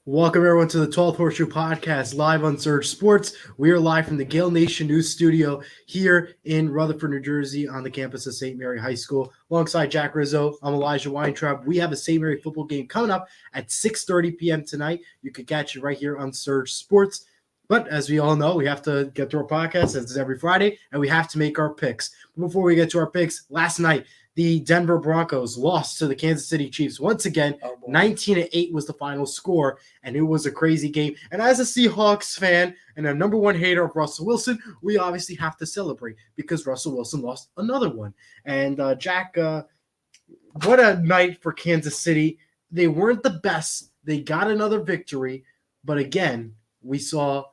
Welcome everyone to the 12th Horseshoe Podcast, live on Surge Sports. We are live from the Gale Nation News Studio here in Rutherford, New Jersey, on the campus of St. Mary High School. Alongside Jack Rizzo, I'm Elijah Weintraub. We have a St. Mary football game coming up at 6:30 p.m. tonight. You can catch it right here on Surge Sports. But as we all know, we have to get to our podcast, as it's every Friday, and we have to make our picks. Before we get to our picks, last night, the Denver Broncos lost to the Kansas City Chiefs. Once again, 19-8 was the final score, and it was a crazy game. And as a Seahawks fan and a number one hater of Russell Wilson, we obviously have to celebrate because Russell Wilson lost another one. And Jack, what a night for Kansas City. They weren't the best. They got another victory, but again, we saw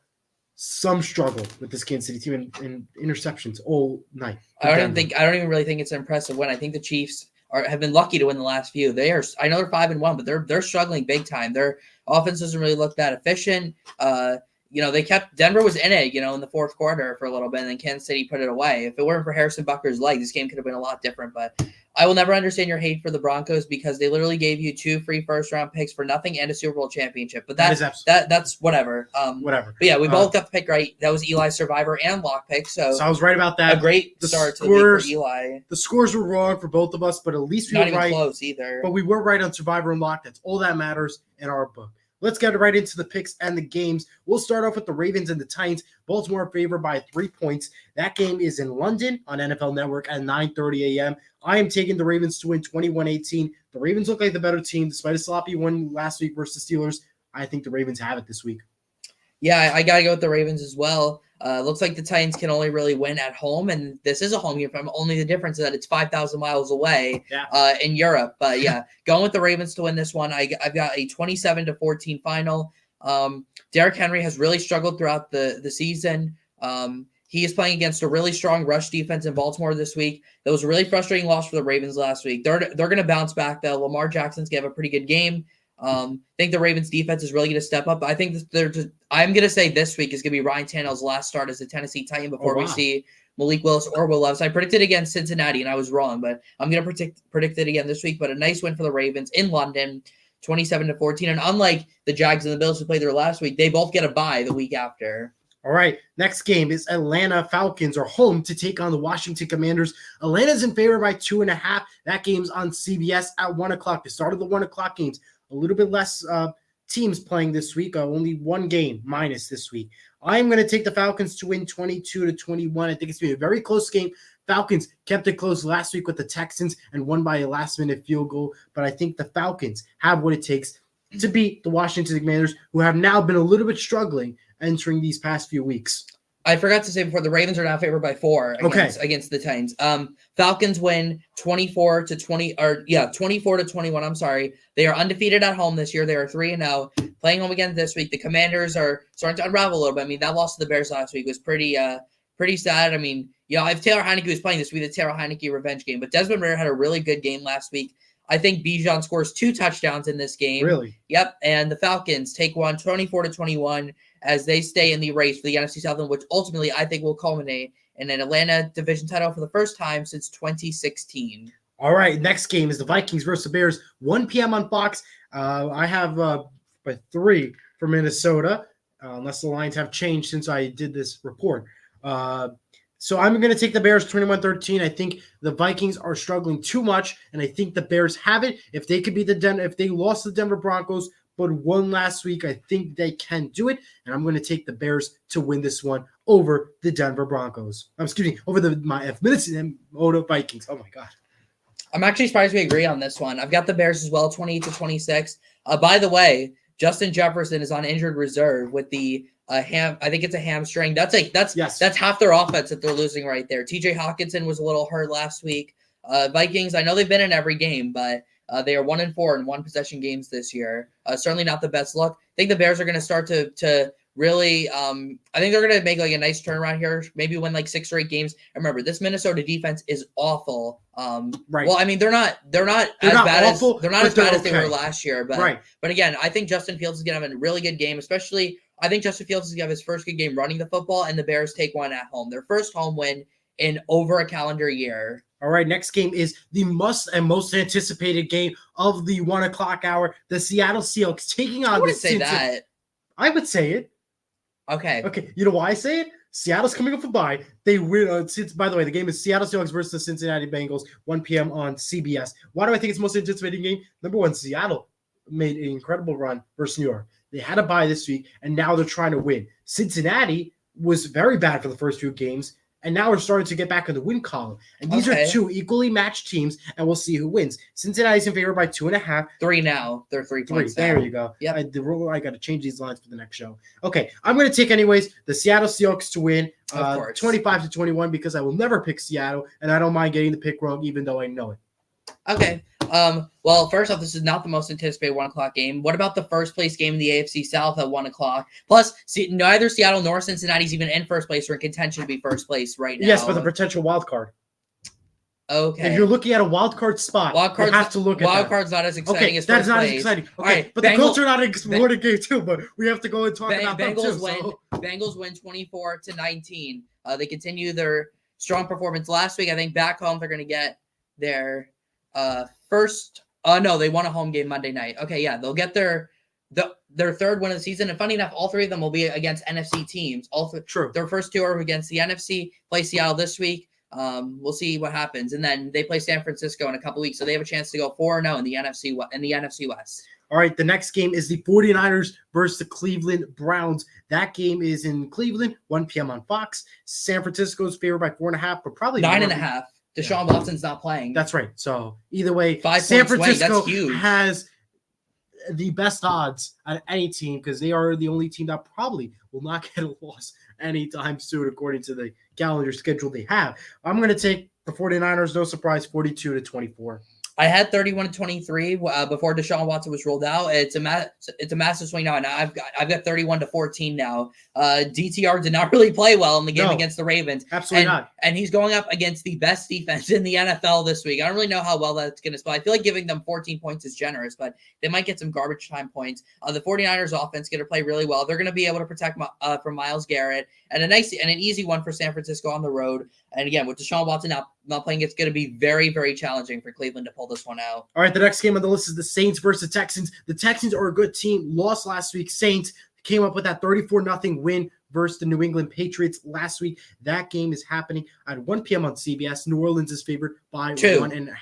some struggle with this Kansas City team in interceptions all night. I don't even really think it's an impressive win. I think the Chiefs have been lucky to win the last few. I know they're 5-1, but they're struggling big time. Their offense doesn't really look that efficient. Denver was in it, in the fourth quarter for a little bit, and then Kansas City put it away. If it weren't for Harrison Butker's leg, this game could have been a lot different. But I will never understand your hate for the Broncos because they literally gave you 2 free first-round picks for nothing and a Super Bowl championship. But that's whatever. Whatever. But yeah, we both got the pick right. That was Eli's survivor and lock pick. So I was right about that. A great start to the week for Eli. The scores were wrong for both of us, but at least we were right. Not even close either. But we were right on survivor and lock. That's all that matters in our book. Let's get right into the picks and the games. We'll start off with the Ravens and the Titans. Baltimore favored by 3 points. That game is in London on NFL Network at 9:30 a.m. I am taking the Ravens to win 21-18. The Ravens look like the better team. Despite a sloppy win last week versus the Steelers, I think the Ravens have it this week. Yeah, I got to go with the Ravens as well. Looks like the Titans can only really win at home, and this is a home game for them. Only the difference is that it's 5,000 miles away in Europe. But yeah, going with the Ravens to win this one. I've got a 27-14 final. Derrick Henry has really struggled throughout the season. He is playing against a really strong rush defense in Baltimore this week. That was a really frustrating loss for the Ravens last week. They're going to bounce back, though. Lamar Jackson's going to have a pretty good game. I think the Ravens defense is really going to step up. I think I'm going to say this week is going to be Ryan Tannehill's last start as a Tennessee Titan before we see Malik Willis or Will Levis. I predicted against Cincinnati and I was wrong, but I'm going to predict it again this week. But a nice win for the Ravens in London, 27-14. And unlike the Jags and the Bills who played there last week, they both get a bye the week after. All right, next game is Atlanta Falcons are home to take on the Washington Commanders. Atlanta's in favor by 2.5. That game's on CBS at 1 o'clock. The start of the 1 o'clock games. A little bit less teams playing this week. Only one game minus this week. I'm going to take the Falcons to win 22-21. I think it's going to be a very close game. Falcons kept it close last week with the Texans and won by a last-minute field goal. But I think the Falcons have what it takes to beat the Washington Commanders, who have now been a little bit struggling entering these past few weeks. I forgot to say before, the Ravens are now favored by 4 against the Titans. Falcons win 24-21. I'm sorry. They are undefeated at home this year. They are 3-0. Playing home again this week. The Commanders are starting to unravel a little bit. I mean, that loss to the Bears last week was pretty sad. I mean, if Taylor Heineke was playing this week, the Taylor Heineke revenge game. But Desmond Ridder had a really good game last week. I think Bijan scores 2 touchdowns in this game. Really? Yep. And the Falcons take one 24-21 as they stay in the race for the NFC South, which ultimately I think will culminate in an Atlanta division title for the first time since 2016. All right, next game is the Vikings versus the Bears, 1 p.m. on Fox. I have by 3 for Minnesota, unless the lines have changed since I did this report. So I'm going to take the Bears 21-13. I think the Vikings are struggling too much, and I think the Bears have it. If they could beat if they lost the Denver Broncos but won last week, I think they can do it, and I'm going to take the Bears to win this one over the Denver Broncos. Over the Minnesota Vikings. Oh my God. I'm actually surprised we agree on this one. I've got the Bears as well, 28-26. By the way, Justin Jefferson is on injured reserve with the I think it's a hamstring. That's half their offense that they're losing right there. TJ Hawkinson was a little hurt last week. Vikings, I know they've been in every game, but they are 1-4 in one possession games this year. Certainly not the best look. I think the Bears are going to start to really. I think they're going to make like a nice turnaround here. Maybe win like 6 or 8 games. And remember, this Minnesota defense is awful. Right. Well, I mean, they're not as bad as they were last year. But But again, I think Justin Fields is going to have a really good game, especially. I think Justin Fields is going to have his first good game running the football, and the Bears take one at home. Their first home win in over a calendar year. All right, next game is the most anticipated game of the 1 o'clock hour. The Seattle Seahawks taking on I the wouldn't say Cincinnati. that. I would say it. Okay. You know why I say it? Seattle's coming off a bye. They win. By the way, the game is Seattle Seahawks versus the Cincinnati Bengals, 1 p.m. on CBS. Why do I think it's the most anticipated game? Number one, Seattle made an incredible run versus New York. They had a bye this week, and now they're trying to win. Cincinnati was very bad for the first few games, and now we're starting to get back in the win column. And these are two equally matched teams, and we'll see who wins. Cincinnati's in favor by 2.5. 3 now. They're 3 points now. There you go. Yep. I got to change these lines for the next show. Okay, I'm going to take anyways the Seattle Seahawks to win 25-21 because I will never pick Seattle, and I don't mind getting the pick wrong even though I know it. Okay. Well, first off, this is not the most anticipated 1 o'clock game. What about the first place game in the AFC South at 1 o'clock? Plus, neither Seattle nor Cincinnati's even in first place or in contention to be first place right now. Yes, but the potential wild card. Okay. If you're looking at a wild card spot, you have to look at wild card's not as exciting as that's first not place. as exciting. Okay, all right, but the Colts are not an exploding game too. But we have to go and talk about them too. Bengals win 24-19. They continue their strong performance last week. I think back home they're going to get their first. No, they won a home game Monday night. Okay, yeah, they'll get their third win of the season. And funny enough, all three of them will be against NFC teams. True. Their first two are against the NFC. Play Seattle this week. We'll see what happens, and then they play San Francisco in a couple weeks, so they have a chance to go 4-0 in the NFC West. All right, the next game is the 49ers versus the Cleveland Browns. That game is in Cleveland, 1 p.m. on Fox. San Francisco's favored by 4.5, but probably 9.5. Deshaun Watson's not playing. That's right. So either way, 5 San points Francisco that's huge. has the best odds at any team because they are the only team that probably will not get a loss anytime soon, according to the calendar schedule they have. I'm going to take the 49ers, no surprise, 42-24. I had 31-23 before Deshaun Watson was rolled out. It's a massive swing now. Now I've got 31-14 now. DTR did not really play well in the game against the Ravens. Absolutely not. And he's going up against the best defense in the NFL this week. I don't really know how well that's going to spell. I feel like giving them 14 points is generous, but they might get some garbage time points. The 49ers offense going to play really well. They're going to be able to protect from Myles Garrett and an easy one for San Francisco on the road. And again, with Deshaun Watson not playing, it's going to be very, very challenging for Cleveland to pull this one out. All right, the next game on the list is the Saints versus the Texans. The Texans are a good team. Lost last week. Saints came up with that 34-0 win versus the New England Patriots last week. That game is happening at 1 p.m. on CBS. New Orleans is favored by 1.5.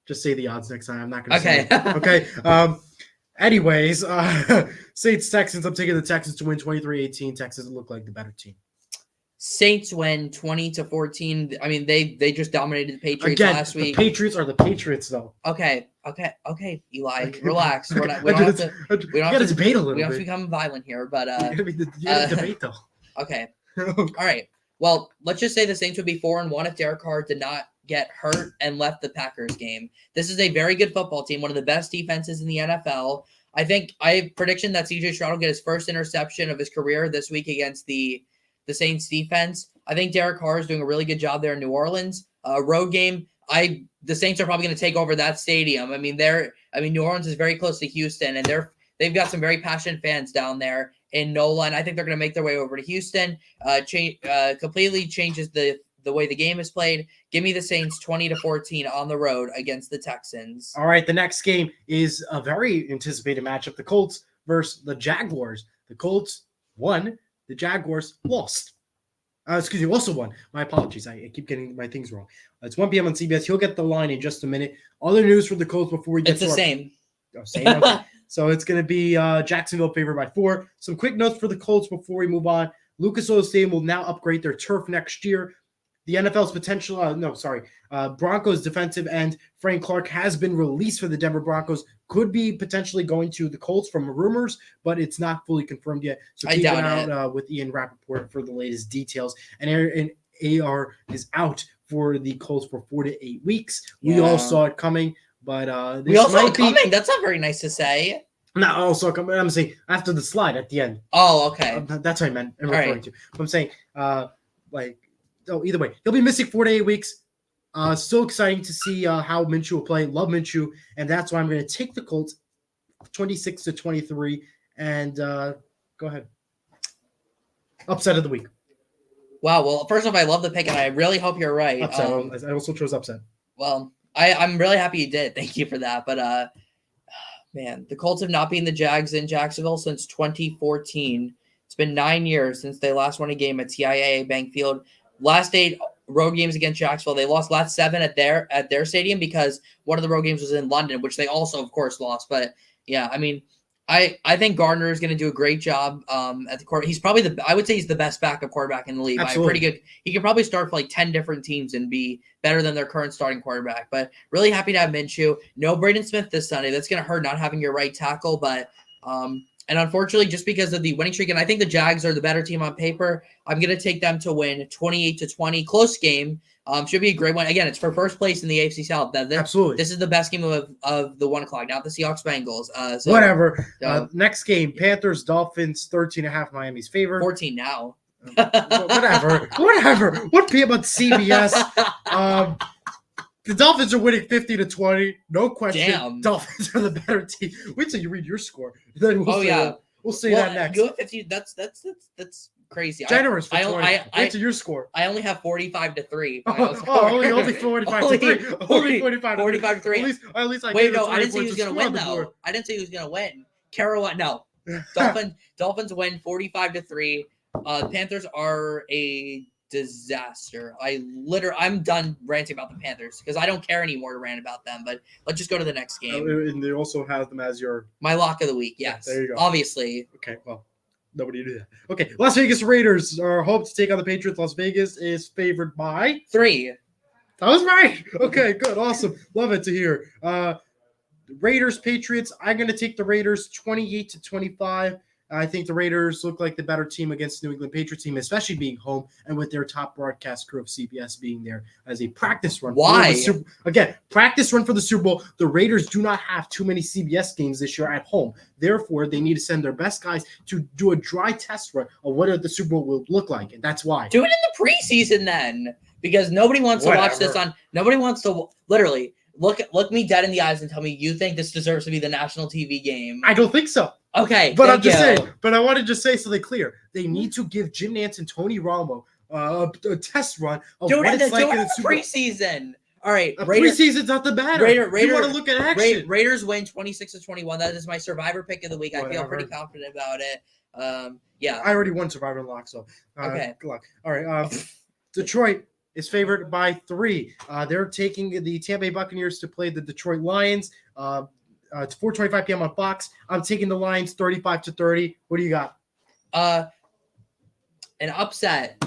Just say the odds next time. I'm not going to say it. Okay. Anyways, Saints, Texans. I'm taking the Texans to win 23-18. Texans look like the better team. Saints win 20-14. I mean, they just dominated the Patriots last week. The Patriots are the Patriots, though. Okay, Eli, relax. We don't have to debate a little bit. We don't have to become violent here, but you gotta debate though. Okay. All right. Well, let's just say the Saints would be 4-1 if Derek Carr did not get hurt and left the Packers game. This is a very good football team, one of the best defenses in the NFL. I have prediction that CJ Stroud will get his first interception of his career this week against the Saints defense. I think Derek Carr is doing a really good job there in New Orleans. Road game. The Saints are probably going to take over that stadium. I mean, New Orleans is very close to Houston, and they've got some very passionate fans down there in NOLA, and I think they're going to make their way over to Houston. Completely changes the way the game is played. Give me the Saints 20-14 on the road against the Texans. All right, the next game is a very anticipated matchup: the Colts versus the Jaguars. The Colts won. The Jaguars lost. Also won. My apologies. I keep getting my things wrong. It's 1 p.m. on CBS. He'll get the line in just a minute. Other news for the Colts before we get to same. Oh, same? Okay. So it's going to be Jacksonville favored by 4. Some quick notes for the Colts before we move on. Lucas Oil Stadium will now upgrade their turf next year. The NFL's Broncos defensive end Frank Clark has been released for the Denver Broncos. Could be potentially going to the Colts from rumors, but it's not fully confirmed yet. So keep an eye out with Ian Rappaport for the latest details. And AR is out for the Colts for 4 to 8 weeks. Yeah. We all saw it coming, but we all saw it coming. That's not very nice to say. Not also coming. I'm saying after the slide at the end. Oh, okay. That's what I meant. I'm referring to. I'm saying either way, he'll be missing 4 to 8 weeks. Still exciting to see how Minshew will play. Love Minshew, and that's why I'm going to take the Colts 26-23. And go ahead. Upset of the week. Wow. Well, first off, I love the pick, and I really hope you're right. Upset. I also chose upset. Well, I'm really happy you did. Thank you for that. But man, the Colts have not beaten the Jags in Jacksonville since 2014. It's been 9 years since they last won a game at TIAA Bank Field. Last 8 road games against Jacksonville. They lost last 7 at their stadium because one of the road games was in London, which they also, of course, lost. But yeah, I mean, I think Gardner is going to do a great job at the court. He's probably I would say he's the best backup quarterback in the league. Absolutely. Pretty good. He could probably start for like 10 different teams and be better than their current starting quarterback. But really happy to have Minshew. No Braden Smith this Sunday. That's going to hurt not having your right tackle. But and unfortunately, just because of the winning streak, and I think the Jags are the better team on paper, I'm going to take them to win 28-20. Close game. Should be a great one. Again, it's for first place in the AFC South. Absolutely. This is the best game of the 1 o'clock, not the Seahawks Bengals. Whatever. Next game, Panthers, Dolphins, 13.5 Miami's favor. 14 now. Whatever. What PM on CBS? The Dolphins are winning 50-20. No question. Damn. Dolphins are the better team. Wait till you read your score. Then we'll see that next. You have 50. That's crazy. Generous for 20. Wait till your score. I only have 45-3. Only 45-3. Only 45-3. At least I Wait, no, I didn't say he was gonna win though. I didn't say he was gonna win. Carolina, no. Dolphins win 45-3. Panthers are a disaster. I'm done ranting about the Panthers because I don't care anymore to rant about them. But let's just go to the next game. And they also have them as my lock of the week. Yes, there you go. Obviously. Okay, well, nobody knew that. Okay, Las Vegas Raiders are hoped to take on the Patriots. Las Vegas is favored by 3. That was right. Okay, good, awesome, love it to hear. Raiders, Patriots. I'm going to take the Raiders 28-25. I think the Raiders look like the better team against the New England Patriots team, especially being home and with their top broadcast crew of CBS being there as a practice run. Why? Practice run for the Super Bowl. The Raiders do not have too many CBS games this year at home. Therefore, they need to send their best guys to do a dry test run of what the Super Bowl will look like, and that's why. Do it in the preseason then, because nobody wants to watch this on. Nobody wants to literally look me dead in the eyes and tell me you think this deserves to be the national TV game. I don't think so. Okay, but I'm just saying. But I want to just say something clear. They need to give Jim Nantz and Tony Romo a test run of what it's like in the preseason. All right, preseason's not the matter. You want to look at action. Raiders win 26-21. That is my survivor pick of the week. I feel pretty confident about it. Yeah, I already won survivor lock, so okay. Good luck. All right, Detroit is favored by 3. They're taking the Tampa Bay Buccaneers to play the Detroit Lions. It's 4:25 p.m. on Fox. I'm taking the Lions 35-30. What do you got? An upset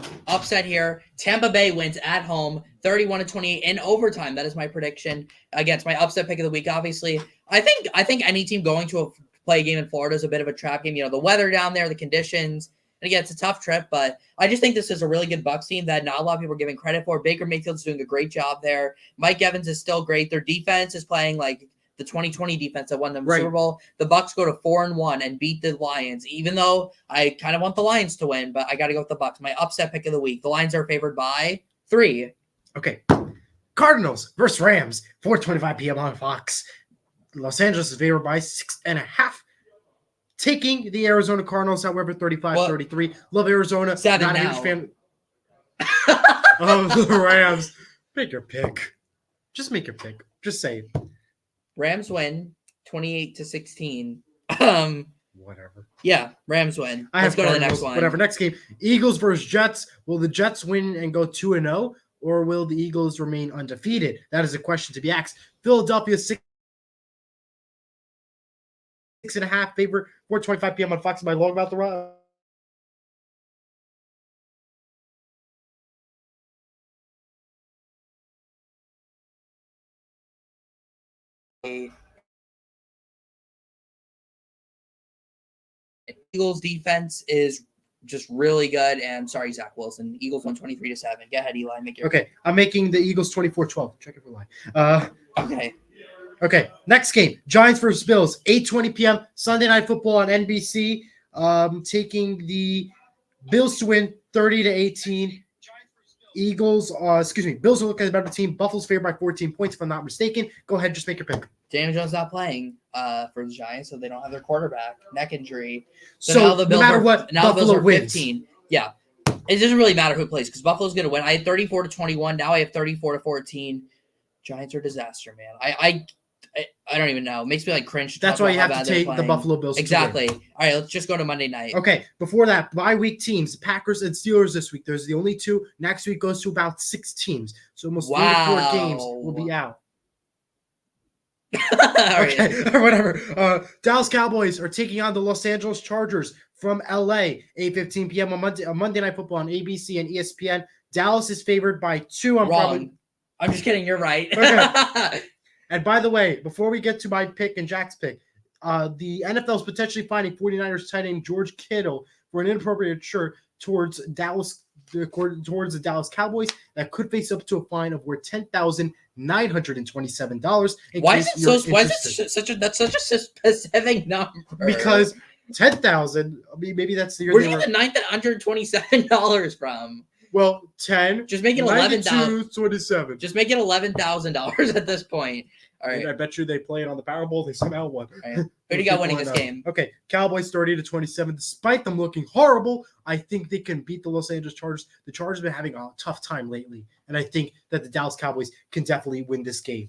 here. Tampa Bay wins at home 31-28 in overtime. That is my prediction against my upset pick of the week. Obviously, I think any team going to play a game in Florida is a bit of a trap game. You know, the weather down there, the conditions. And again, it's a tough trip, but I just think this is a really good Bucs team that not a lot of people are giving credit for. Baker Mayfield's doing a great job there. Mike Evans is still great. Their defense is playing like the 2020 defense that won them the Super Bowl. The Bucs go to 4-1 and beat the Lions, even though I kind of want the Lions to win, but I got to go with the Bucs. My upset pick of the week. The Lions are favored by 3. Okay. Cardinals versus Rams, 4:25 p.m. on Fox. Los Angeles is favored by 6.5. Taking the Arizona Cardinals, however, 35-33. Love Arizona. 7 not now. a huge fan of the Rams. Make your pick. Just make your pick. Just say it. Rams win 28-16. Whatever. Yeah, Rams win. Let's go to the next one. Whatever. Next game. Eagles versus Jets. Will the Jets win and go 2-0, or will the Eagles remain undefeated? That is a question to be asked. Philadelphia 6.5 favorite. 4:25 p.m. on Fox. Am I long about the run? Eagles defense is just really good. And sorry, Zach Wilson. Eagles won 23-7. Go ahead, Eli. Okay. I'm making the Eagles 24-12. Check it for line. Okay. Next game. Giants versus Bills. 8:20 p.m. Sunday Night Football on NBC. Taking the Bills to win 30-18. Bills are looking at a better team. Buffalo's favored by 14 points, if I'm not mistaken. Go ahead, just make your pick. Daniel Jones not playing for the Giants, so they don't have their quarterback. Neck injury. So now the Bills no matter what, now Buffalo the Bills are wins. 15. Yeah. It doesn't really matter who plays because Buffalo's going to win. I had 34-21. Now I have 34-14. Giants are a disaster, man. I don't even know. It makes me like cringe. That's why you have to take the Buffalo Bills. Exactly. All right, let's just go to Monday night. Okay, before that, bye week teams, Packers and Steelers this week. There's the only two. Next week goes to about 6 teams. So almost 3 to 4 games will be out. Okay, or whatever. Dallas Cowboys are taking on the Los Angeles Chargers from LA, 8:15 p.m. on Monday Night Football on ABC and ESPN. Dallas is favored by 2. I'm just kidding. You're right. Okay. And by the way, before we get to my pick and Jack's pick, the NFL is potentially finding 49ers tight end George Kittle for an inappropriate shirt towards the Dallas Cowboys that could face up to a fine of worth $10,927. Why is it such a specific number? Because 10,000. I mean, maybe that's the year. Where do you get the $927 from? Well, 10. Just make it $11,000. 27. Just make it $11,000 at this point. All right. I bet you they play it on the Powerball. They somehow won. Right. Who do you got winning this game? Okay, Cowboys 30-27. Despite them looking horrible, I think they can beat the Los Angeles Chargers. The Chargers have been having a tough time lately, and I think that the Dallas Cowboys can definitely win this game.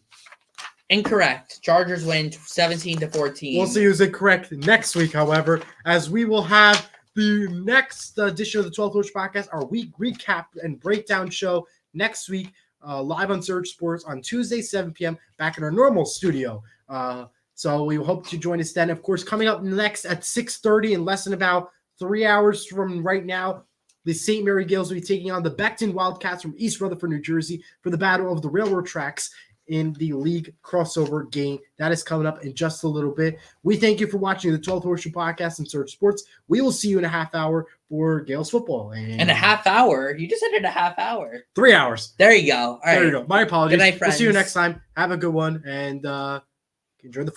Incorrect. Chargers win 17-14. We'll see who's incorrect next week, however, as we will have the next edition of the 12th Horseshoe Podcast, our week recap and breakdown show next week, live on Surge Sports on Tuesday, 7 p.m., back in our normal studio. So we hope to join us then. Of course, coming up next at 6:30 in less than about 3 hours from right now, the St. Mary Gales will be taking on the Beckton Wildcats from East Rutherford, New Jersey for the Battle of the Railroad Tracks in the league crossover game. That is coming up in just a little bit. We thank you for watching the 12th Horseshoe Podcast and Surge Sports. We will see you in a half hour for Gales football. And a half hour? You just ended a half hour. 3 hours. There you go. All right. There you go. My apologies. Good night, friends. We'll see you next time. Have a good one and enjoy the football.